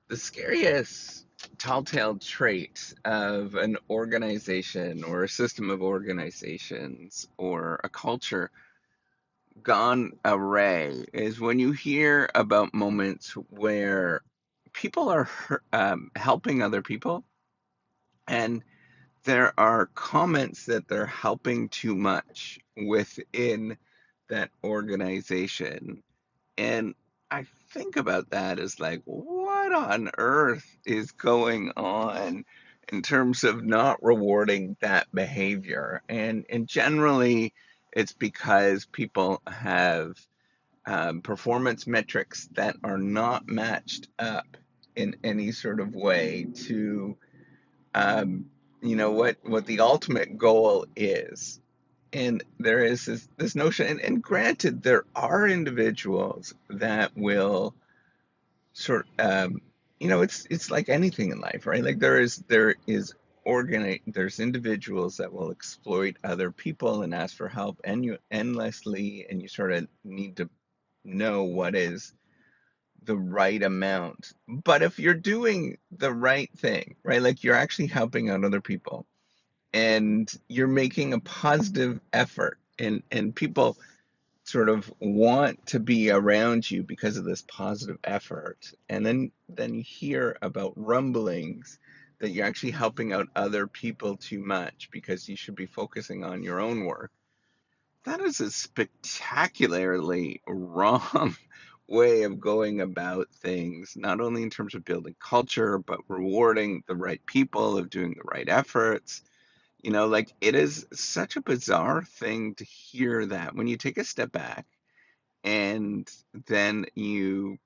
The scariest telltale trait of an organization or a system of organizations or a culture gone array is when you hear about moments where people are helping other people, and there are comments that they're helping too much within that organization. And I think about that as like, what on earth is going on in terms of not rewarding that behavior? And generally, it's because people have performance metrics that are not matched up in any sort of way to um, what the ultimate goal is. And there is this notion, and granted, there are individuals that will sort it's like anything in life, right? Like there's individuals that will exploit other people and ask for help endlessly, and you sort of need to know what is the right amount. But if you're doing the right thing, right, like you're actually helping out other people and you're making a positive effort, and people sort of want to be around you because of this positive effort, and then you hear about rumblings that you're actually helping out other people too much because you should be focusing on your own work. That is a spectacularly wrong way of going about things, not only in terms of building culture, but rewarding the right people, of doing the right efforts. Like it is such a bizarre thing to hear that when you take a step back and then you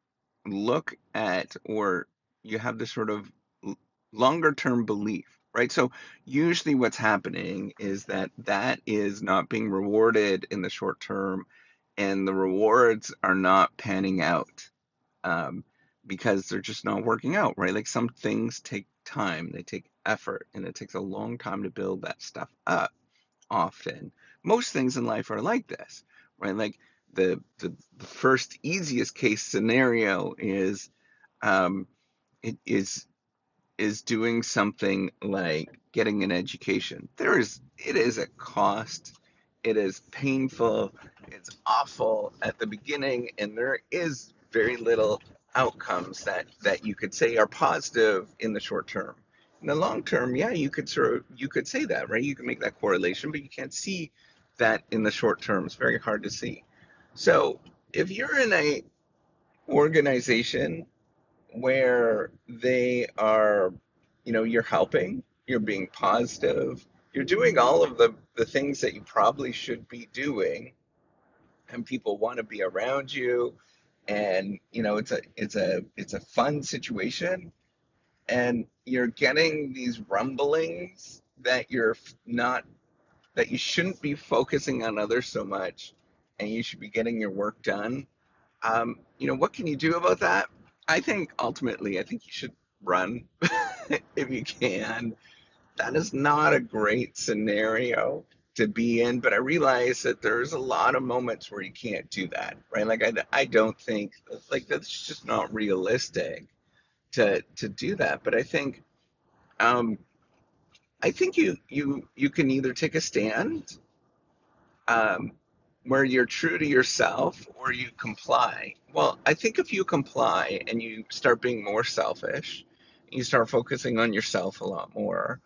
look at, or you have this sort of longer term belief, right? So usually what's happening is that is not being rewarded in the short term, and the rewards are not panning out, um, because they're just not working out, right? Like some things take time, they take effort, and it takes a long time to build that stuff up often. Most things in life are like this, right? Like the first easiest case scenario is um, it is doing something like getting an education. It is a cost. It is painful. It's awful at the beginning, and there is very little outcomes that you could say are positive in the short term. In the long term, yeah, you could say that, right? You can make that correlation, but you can't see that in the short term. It's very hard to see. So if you're in a organization where they are, you're helping, you're being positive, you're doing all of the things that you probably should be doing, and people want to be around you, and it's a fun situation, and you're getting these rumblings that you're not that you shouldn't be focusing on others so much, and you should be getting your work done. What can you do about that? I think you should run if you can. That is not a great scenario to be in, but I realize that there's a lot of moments where you can't do that, right? Like I don't think, like, that's just not realistic to do that. But um, I think you can either take a stand, um, where you're true to yourself, or you comply. Well, I think if you comply and you start being more selfish, you start focusing on yourself a lot more.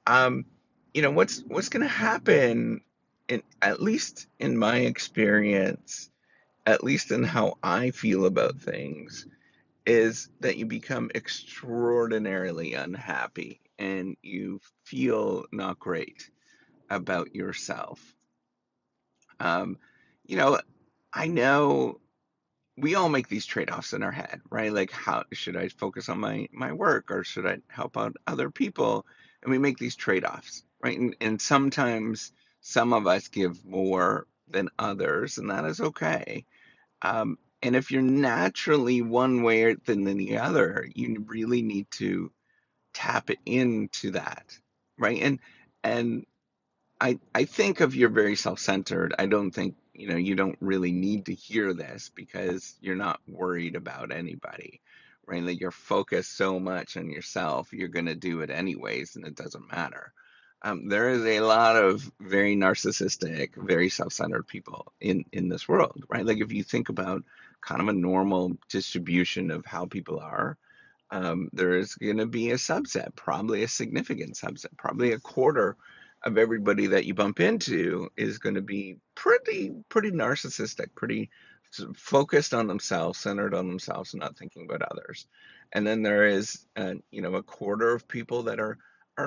Um, what's going to happen, at least in my experience, at least in how I feel about things, is that you become extraordinarily unhappy and you feel not great about yourself. Um, you know, I know we all make these trade-offs in our head, right? Like, how should I focus on my work, or should I help out other people? And we make these trade-offs, right? And sometimes some of us give more than others, and that is okay. And if you're naturally one way than the other, you really need to tap into that, right? And I think if you're very self-centered, I don't think, you don't really need to hear this because you're not worried about anybody, right? Like you're focused so much on yourself, you're going to do it anyways, and it doesn't matter. There is a lot of very narcissistic, very self-centered people in this world, right? Like if you think about kind of a normal distribution of how people are, there is going to be a subset, probably a significant subset, probably a quarter of everybody that you bump into is going to be pretty narcissistic, pretty focused on themselves, centered on themselves, and not thinking about others. And then there is, a quarter of people that are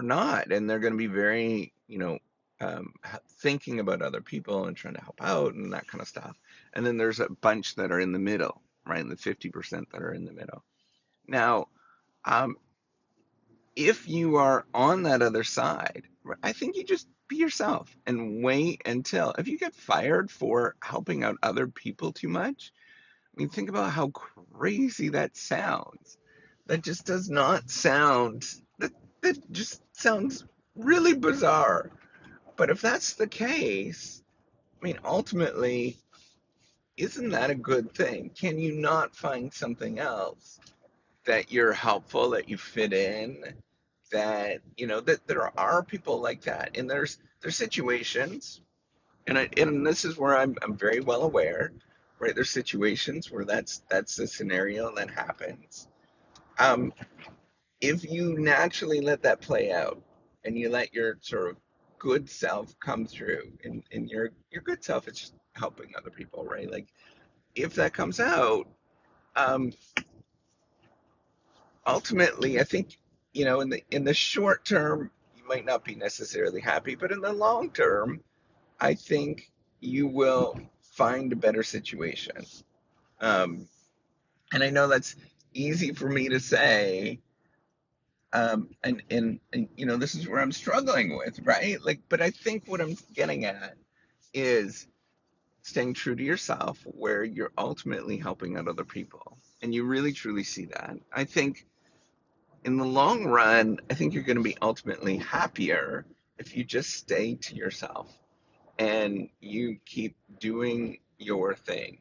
not, and they're going to be very, thinking about other people and trying to help out and that kind of stuff. And then there's a bunch that are in the middle, right? The 50% that are in the middle. Now, um, if you are on that other side, I think you just be yourself and wait until if you get fired for helping out other people too much. I mean, think about how crazy that sounds. That just does not sound, that just sounds really bizarre. But if that's the case, I mean, ultimately, isn't that a good thing? Can you not find something else that you're helpful, that you fit in, that that there are people like that, and there's situations, and this is where I'm very well aware, right? There's situations where that's the scenario that happens. Um, if you naturally let that play out, and you let your sort of good self come through, and your good self is just helping other people, right? Like if that comes out, um, ultimately, I think, in the short term, you might not be necessarily happy, but in the long term, I think you will find a better situation. Um, and I know that's easy for me to say, and this is where I'm struggling with, right? Like, but I think what I'm getting at is staying true to yourself, where you're ultimately helping out other people, and you really truly see that. I think in the long run, I think you're going to be ultimately happier if you just stay to yourself and you keep doing your thing.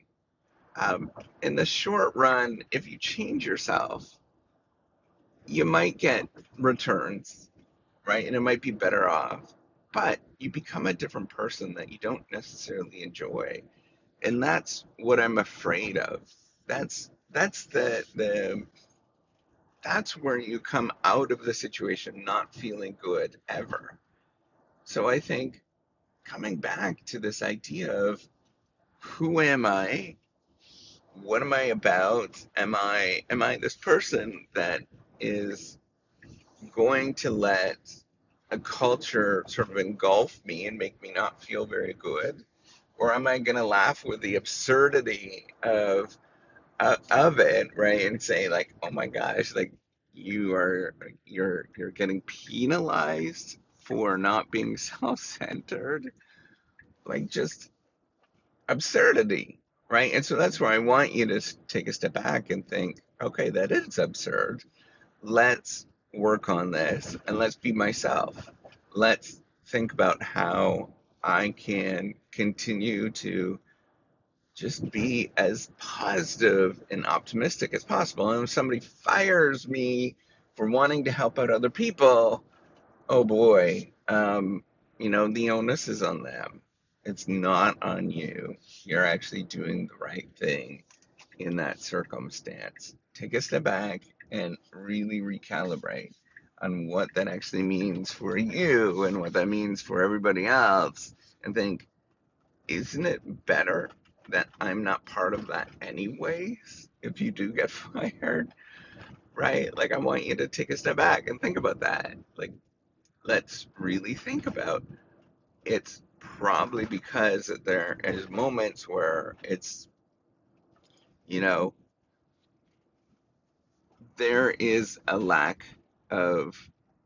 In the short run, if you change yourself, you might get returns, right? And it might be better off, but you become a different person that you don't necessarily enjoy. And that's what I'm afraid of. That's that's where you come out of the situation not feeling good ever. So I think coming back to this idea of who am I? What am I about? Am I this person that is going to let a culture sort of engulf me and make me not feel very good? Or am I going to laugh with the absurdity of it, right? And say like, oh my gosh, like you're getting penalized for not being self-centered, like just absurdity, right? And so that's where I want you to take a step back and think, okay, that is absurd. Let's work on this and let's be myself. Let's think about how I can continue to just be as positive and optimistic as possible. And if somebody fires me for wanting to help out other people, oh boy, the onus is on them. It's not on you. You're actually doing the right thing in that circumstance. Take a step back and really recalibrate on what that actually means for you and what that means for everybody else, and think, isn't it better that I'm not part of that anyways if you do get fired, right? Like, I want you to take a step back and think about that. Like, let's really think about it's probably because there is moments where it's, you know, there is a lack of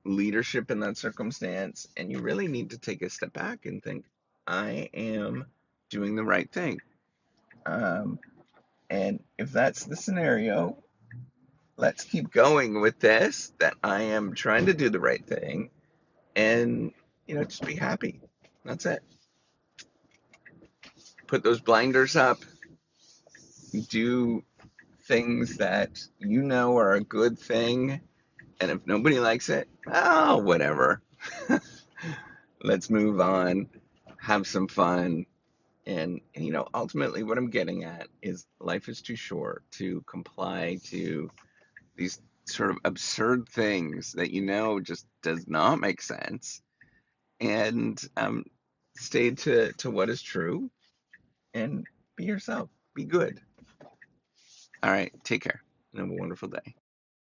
leadership in that circumstance, and you really need to take a step back and think, I am doing the right thing. Um, and if that's the scenario, let's keep going with this, that I am trying to do the right thing, and, just be happy. That's it. Put those blinders up, do things that you know are a good thing, and if nobody likes it, oh, whatever. Let's move on, have some fun. And, ultimately what I'm getting at is life is too short to comply to these sort of absurd things that just does not make sense. And stay to what is true and be yourself. Be good. All right, take care and have a wonderful day.